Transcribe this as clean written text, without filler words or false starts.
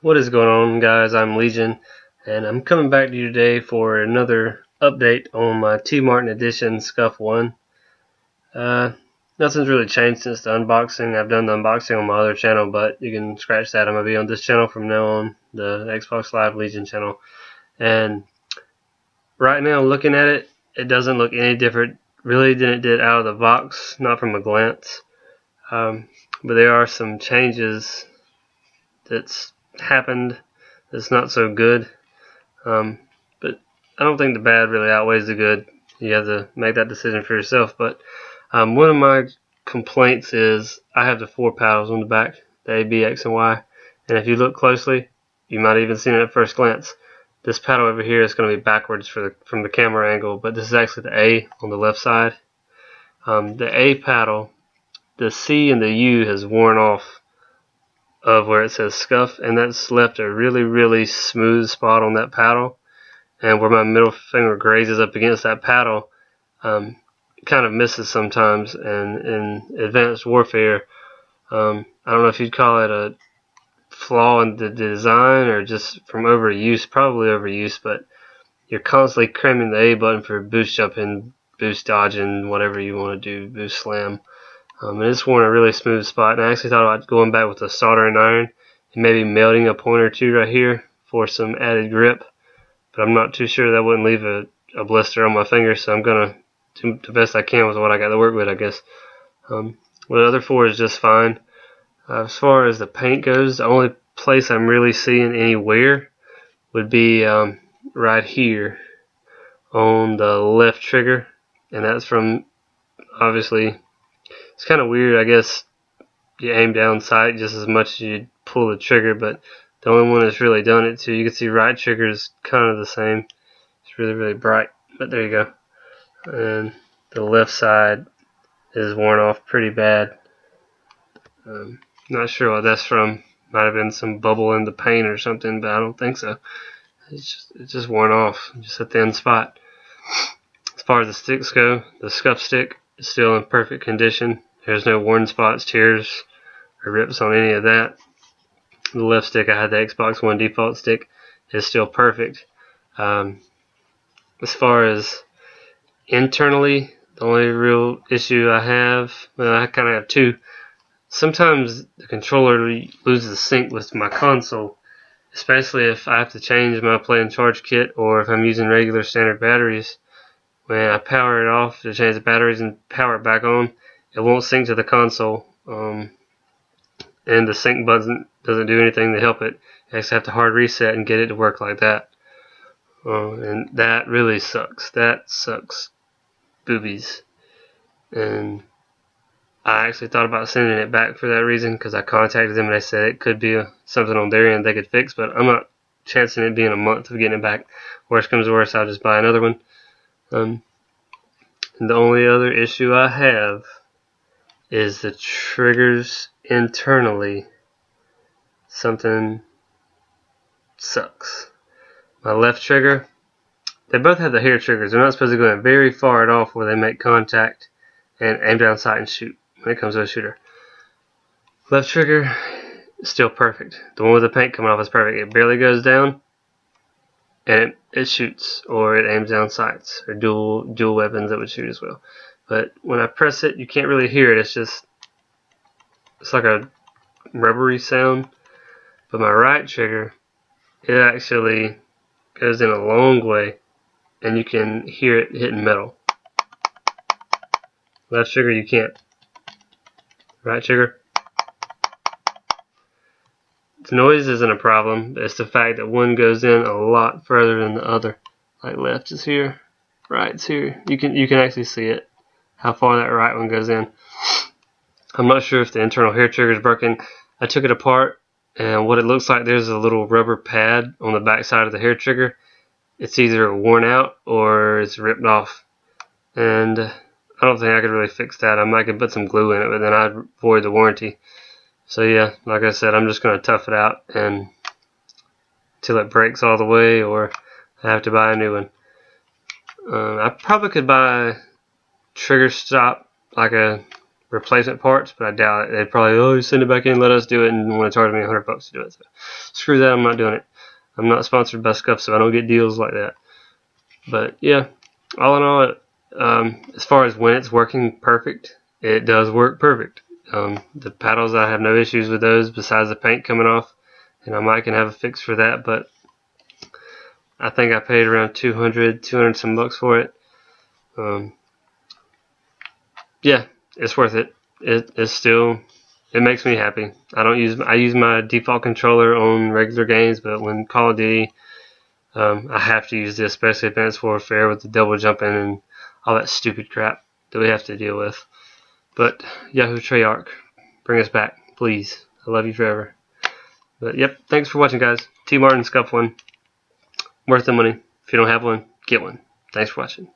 What is going on, guys? I'm Legion, and I'm coming back to you today for another update on my Tmartn edition SCUF ONE. Nothing's really changed since the unboxing. I've done the unboxing on my other channel, but you can scratch that. I'm going to be on this channel from now on, the Xbox Live Legion channel. And right now, looking at it, it doesn't look any different really than it did out of the box, not from a glance. But there are some changes that's happened that's not so good, but I don't think the bad really outweighs the good. You have to make that decision for yourself. But one of my complaints is I have the 4 paddles on the back, the A, B, X, and Y, and if you look closely, you might even see it at first glance. This paddle over here is going to be backwards from the camera angle, but this is actually the A on the left side. The A paddle, the C and the U has worn off of where it says SCUF, and that's left a really smooth spot on that paddle, and where my middle finger grazes up against that paddle, it kind of misses sometimes. And in Advanced Warfare, I don't know if you'd call it a flaw in the design or just from overuse, probably overuse, but you're constantly cramming the A button for boost jumping, boost dodging, whatever you want to do, boost slam. And it's worn a really smooth spot, and I actually thought about going back with a soldering iron and maybe melting a point or two right here for some added grip, but I'm not too sure that wouldn't leave a blister on my finger, so I'm going to do the best I can with what I got to work with, I guess. Well, the other 4 is just fine. As far as the paint goes, the only place I'm really seeing any wear would be right here on the left trigger, and that's from, obviously, it's kind of weird, I guess. You aim down sight just as much as you pull the trigger, but the only one that's really done it too. You can see right trigger is kind of the same. It's really bright, but there you go. And the left side is worn off pretty bad. Not sure what that's from. Might have been some bubble in the paint or something, but I don't think so. It's just worn off, just a thin spot. As far as the sticks go, the SCUF stick is still in perfect condition. There's no worn spots, tears, or rips on any of that. The left stick, I had the Xbox One default stick, is still perfect. As far as internally, the only real issue I have, well, I kind of have 2. Sometimes the controller loses sync with my console, especially if I have to change my play and charge kit, or if I'm using regular standard batteries. When I power it off to change the batteries and power it back on, it won't sync to the console, and the sync button doesn't do anything to help it. You actually have to hard reset and get it to work like that, and that really sucks. That sucks boobies. And I actually thought about sending it back for that reason, because I contacted them and they said it could be something on their end they could fix, but I'm not chancing it being a month of getting it back. Worst comes to worst, I'll just buy another one. And the only other issue I have is the triggers internally. Something sucks. My left trigger, they both have the hair triggers. They're not supposed to go in very far at all where they make contact and aim down sight and shoot when it comes to a shooter. Left trigger is still perfect. The one with the paint coming off is perfect. It barely goes down, and it shoots, or it aims down sights, or dual weapons that would shoot as well. But when I press it, you can't really hear it. It's like a rubbery sound. But my right trigger, it actually goes in a long way, and you can hear it hitting metal. Left trigger, you can't. Right trigger. The noise isn't a problem. It's the fact that one goes in a lot further than the other. Like left is here, right's here. You can actually see it, how far that right one goes in. I'm not sure if the internal hair trigger is broken. I took it apart, and what it looks like, there's a little rubber pad on the back side of the hair trigger. It's either worn out or it's ripped off, and I don't think I could really fix that. I might could put some glue in it, but then I'd void the warranty. So yeah, like I said, I'm just going to tough it out and till it breaks all the way, or I have to buy a new one. I probably could buy a trigger stop, like a replacement parts, but I doubt it. They'd probably, oh, you send it back in, let us do it, and want to charge me $100 to do it. So screw that, I'm not doing it. I'm not sponsored by SCUF, so I don't get deals like that. But yeah, all in all, as far as when it's working perfect, it does work perfect. The paddles, I have no issues with those besides the paint coming off, and I might can have a fix for that, but I think I paid around 200 some bucks for it. Yeah, it's worth it. It's still, it makes me happy. I use my default controller on regular games, but when Call of Duty, I have to use this, especially Advanced Warfare with the double jumping and all that stupid crap that we have to deal with. But Yahoo Treyarch, bring us back, please. I love you forever. But yep, thanks for watching, guys. Tmartn SCUF ONE. Worth the money. If you don't have one, get one. Thanks for watching.